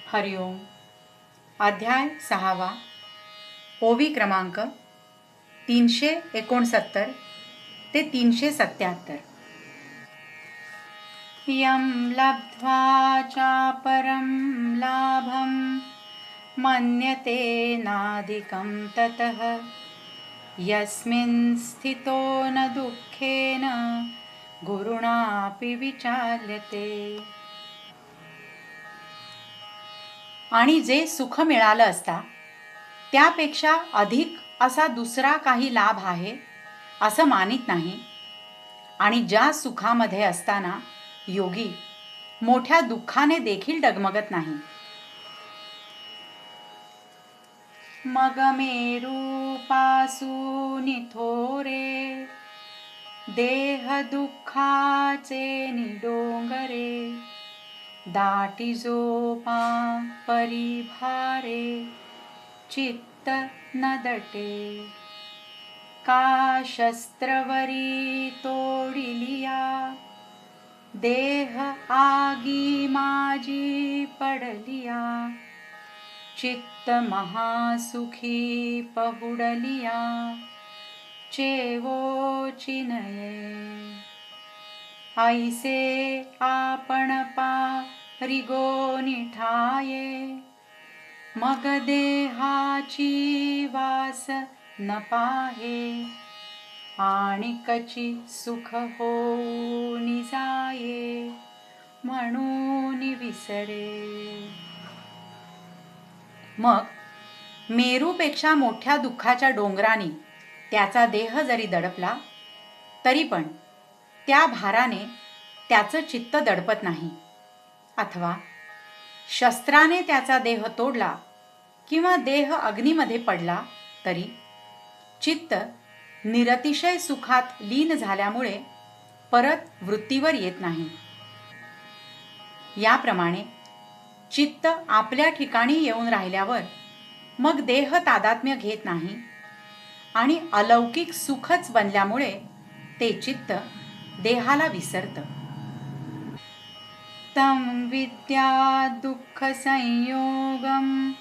हरिओम. अध्याय 6. ओवी क्रमांक 369 ते 377. यं लब्ध्वा चापरं लाभं मन्यते नाधिकं ततः यस्मिन् स्थितो न दुःखेन गुरुणापि विचाल्यते. आणि जे सुख मिळालं असता त्यापेक्षा अधिक असा दुसरा काही लाभ आहे असं मानित नाही. आणि ज्या सुखामध्ये असताना योगी मोठ्या दुःखाने देखील डगमगत नाही. मग मेरूपासूनि थोरे देह दुःखाचे निडोंगरे दाटी जोपा परिभारे चित्त न दटे. का शस्त्रवरी तोडिलिया देह आगी माझी पडलिया चित्त महासुखी पहुडलिया चेवो चिनये. ऐसे आपण पारिगो निठाये मग देहाची वास न पाहे आणि कची सुख होऊन जाये म्हणून विसरे. मग मेरूपेक्षा मोठ्या दुःखाच्या डोंगराने त्याचा देह जरी दडपला तरी पण त्या भाराने त्याचं चित्त दडपत नाही. अथवा शस्त्राने त्याचा देह तोडला किंवा देह अग्नीमध्ये पडला तरी चित्त निरतिशय सुखात लीन झाल्यामुळे परत वृत्तीवर येत नाही. याप्रमाणे चित्त आपल्या ठिकाणी येऊन राहिल्यावर मग देह तादात्म्य घेत नाही आणि अलौकिक सुखच बनल्यामुळे ते चित्त देहाला विसरतं. तं विद्या दुःख संयोगम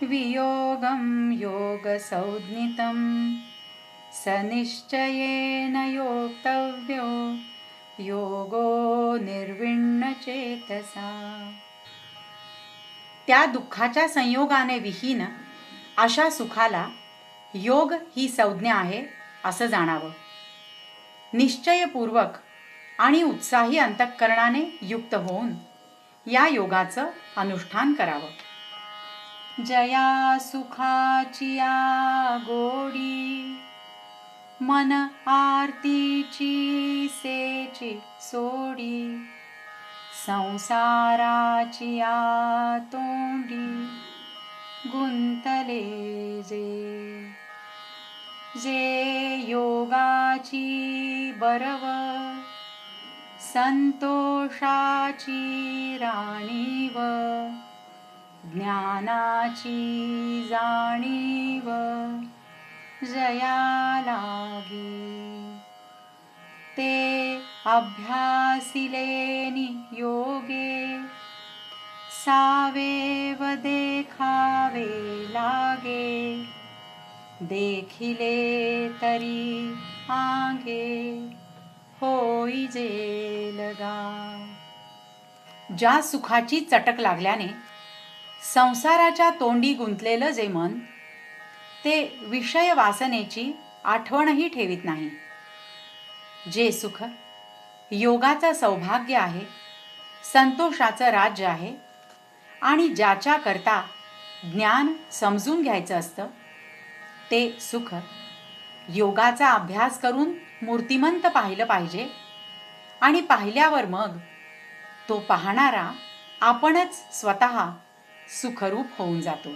वियोगम योग संज्ञितं सनिश्चयेन योक्तव्यो योगो निर्विण्ण चेतसा. त्या दुःखाच्या संयोगाने विहीन अशा सुखाला योग ही संज्ञा आहे असं जाणावं. निश्चयपूर्वक आणि उत्साही अंतःकरणाने युक्त होऊन या योगाचं अनुष्ठान करावं. जया सुखाची गोडी मन आरतीची सेची सोडी संसाराची तोंडी गुंतले जे. जे योगाची बरव संतोषाची राणीव ज्ञानाची जाणीव जया लागी. ते अभ्यासिलेनी योगे सावेव देखावे लागे देखिले तरी आगे होई जे लगा. ज्या सुखाची चटक लागल्याने संसाराच्या तोंडी गुंतलेलं जे मन ते विषय वासनेची आठवणही ठेवीत नाही. जे सुख योगाचं सौभाग्य आहे, संतोषाचं राज्य आहे आणि ज्याच्या करता ज्ञान समजून घ्यायचं असतं ते सुख योगाचा अभ्यास करून मूर्तिमंत पाहिलं पाहिजे. आणि पाहिल्यावर मग तो पाहणारा आपणच स्वतः सुखरूप होऊन जातो.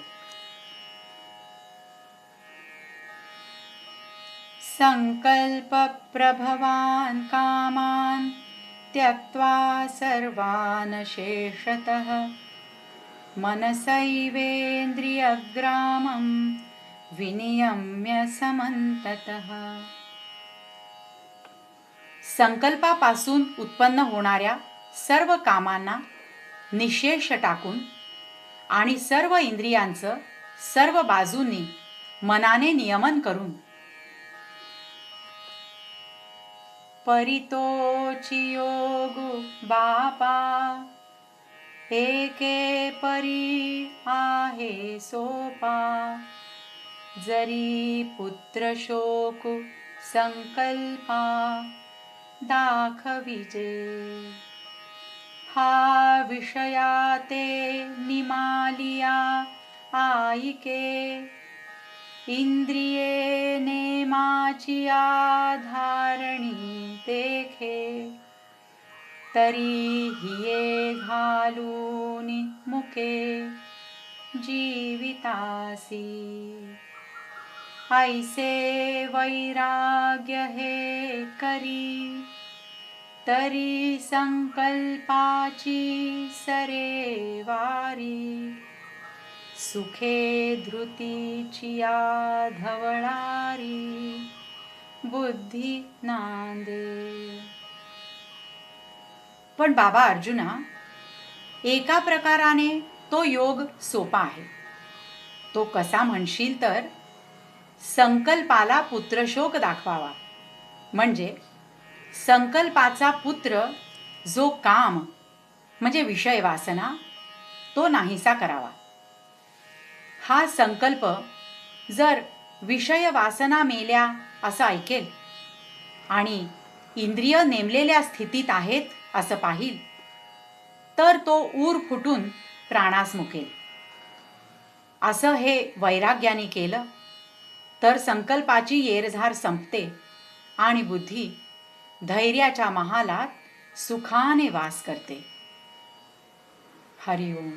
संकल्प प्रभवान कामान त्यक्त्वा सर्वान शेषतः मनसैवेन्द्रियग्रामं विनियम्य समन्ततः. संकल्पापासून उत्पन्न होणाऱ्या सर्व कामांना निशेष टाकून आणि सर्व इंद्रियांचं सर्व बाजूंनी मनाने नियमन करून परितोची योगु बापा एके परी आहे सोपा जरी पुत्र शोकु संकल्पा दाखविजे हा विषयाते निमालिया आईके इंद्रिये नेमाची आधारणी देखे तरी हिये घालून मुके जीवितासी ऐसे वैराग्य हे करी तरी संकल्पाची सरे वारी सुखे धृतीची धवळारी बुद्धी नांदे. पण बाबा अर्जुना, एका प्रकाराने तो योग सोपा आहे. तो कसा म्हणशील तर संकल्पाला पुत्रशोक दाखवावा, म्हणजे संकल्पाचा पुत्र जो काम म्हणजे विषय वासना तो नाहीसा करावा. हा संकल्प जर विषय वासना मेल्या असं ऐकेल आणि इंद्रिय नेमलेल्या स्थितीत आहेत असं पाहिल तर तो ऊर फुटून प्राणास मुकेल. असं हे वैराग्याने केलं तर संकल्पाची येरझार संपते आणि बुद्धी धैर्याच्या महालात सुखाने वास करते. हरिओम.